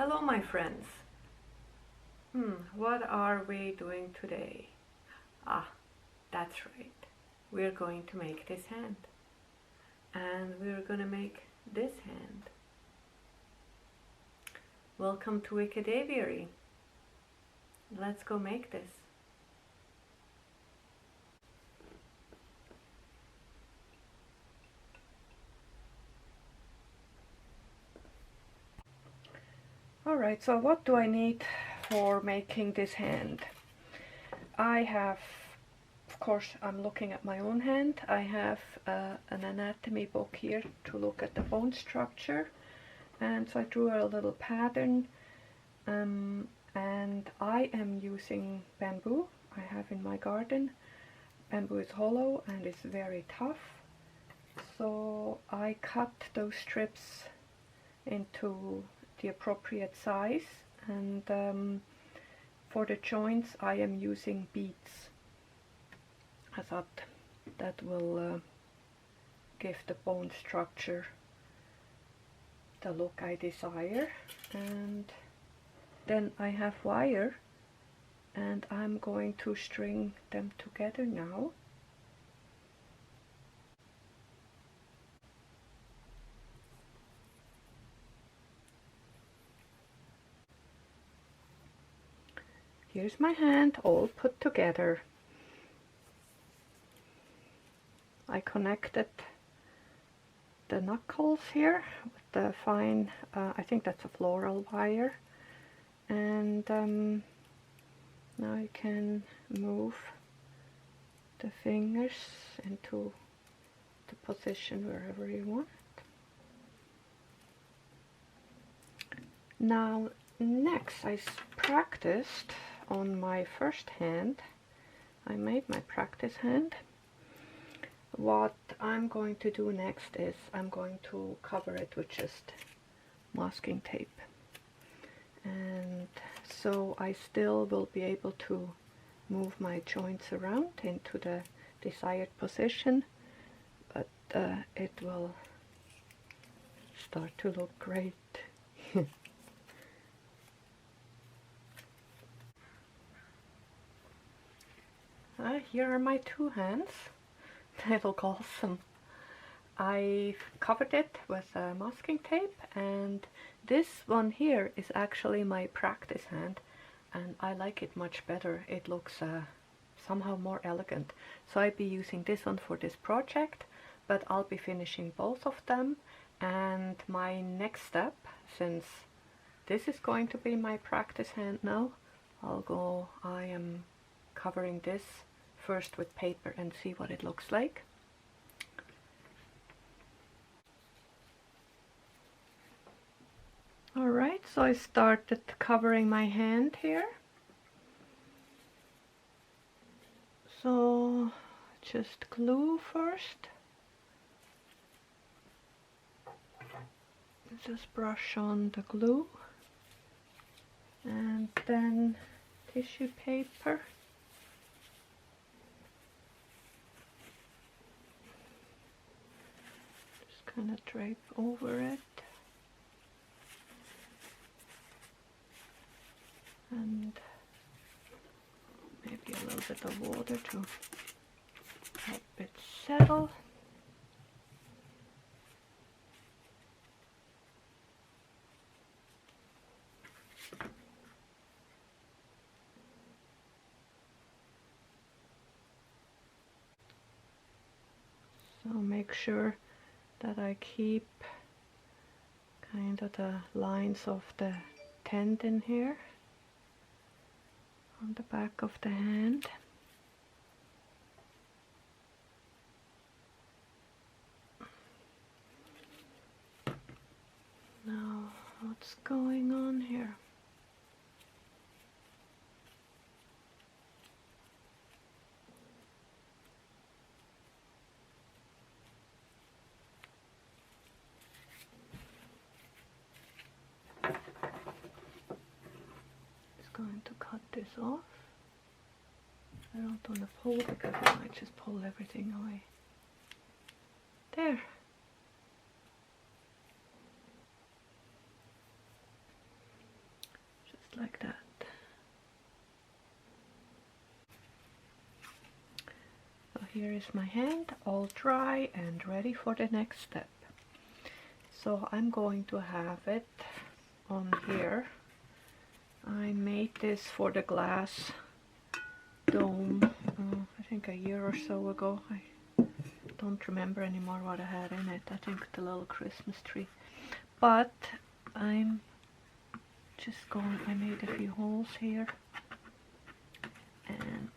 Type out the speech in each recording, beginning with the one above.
Hello my friends. What are we doing today? That's right. We're going to make this hand. And we're gonna make this hand. Welcome to Wicked Aviary. Let's go make this. Alright, so what do I need for making this hand? I have, of course, I'm looking at my own hand. I have an anatomy book here to look at the bone structure. And so I drew a little pattern. And I am using bamboo I have in my garden. Bamboo is hollow and it's very tough. So I cut those strips into the appropriate size, and for the joints I am using beads. I thought that will give the bone structure the look I desire. And then I have wire and I'm going to string them together now. Here's my hand all put together. I connected the knuckles here with the fine, I think that's a floral wire. And now you can move the fingers into the position wherever you want. Now next I practiced on my first hand. I made my practice hand. What I'm going to do next is I'm going to cover it with just masking tape. And so I still will be able to move my joints around into the desired position, but it will start to look great. Here are my two hands. They look awesome. I covered it with masking tape, and this one here is actually my practice hand, and I like it much better. It looks somehow more elegant. So I'll be using this one for this project, but I'll be finishing both of them. And my next step, since this is going to be my practice hand now, I am covering this first with paper and see what it looks like. Alright, so I started covering my hand here. So just glue first. Just brush on the glue and then tissue paper. Just kind of drape over it. And maybe a little bit of water to help it settle. So make sure that I keep kind of the lines of the tendon here on the back of the hand. Now, what's going on here? Going to cut this off. I don't want to pull because I might just pull everything away. There. like that. So here is my hand, all dry and ready for the next step. So I'm going to have it on here. I made this for the glass dome, I think a year or so ago. I don't remember anymore what I had in it. I think the little Christmas tree. But I'm just going, I made a few holes here, and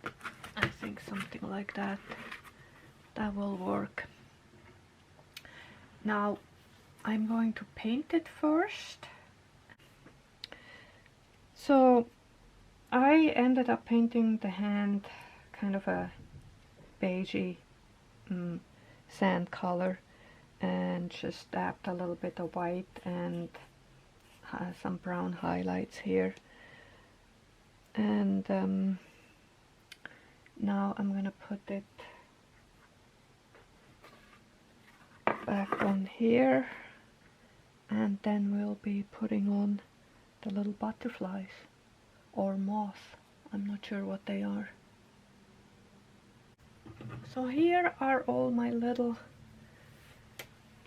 I think something like that will work. Now I'm going to paint it first. So I ended up painting the hand kind of a beigey sand color, and just dabbed a little bit of white and some brown highlights here. And now I'm gonna put it back on here, and then we'll be putting on the little butterflies or moth. I'm not sure what they are. So here are all my little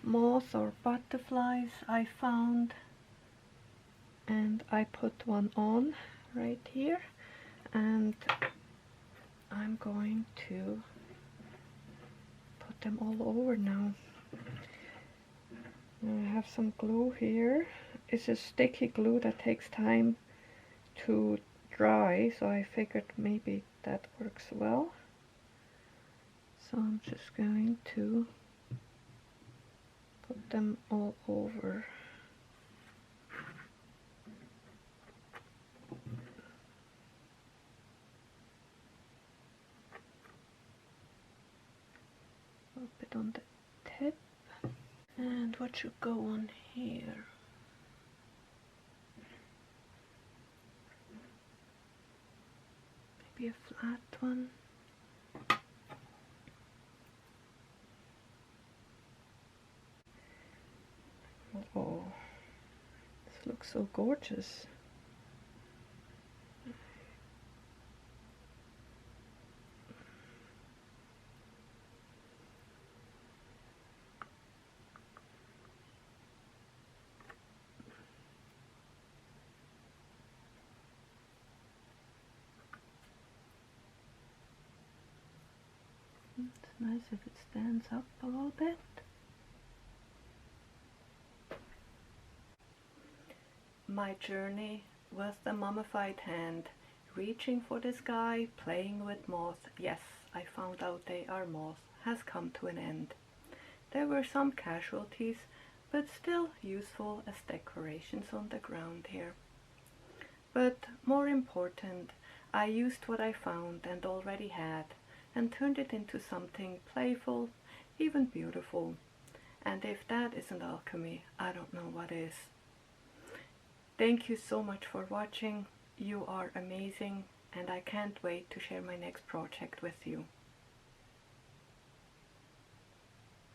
moths or butterflies I found, and I put one on right here, and I'm going to put them all over now. I have some glue here. It's a sticky glue that takes time to dry, so I figured maybe that works well. So I'm just going to put them all over. A bit on the tip. And what should go on here? Maybe a flat one. Oh, this looks so gorgeous. It's nice if it stands up a little bit. My journey with the mummified hand, reaching for the sky, playing with moths, yes, I found out they are moths, has come to an end. There were some casualties, but still useful as decorations on the ground here. But more important, I used what I found and already had, and turned it into something playful, even beautiful. And if that isn't alchemy, I don't know what is. Thank you so much for watching. You are amazing, and I can't wait to share my next project with you.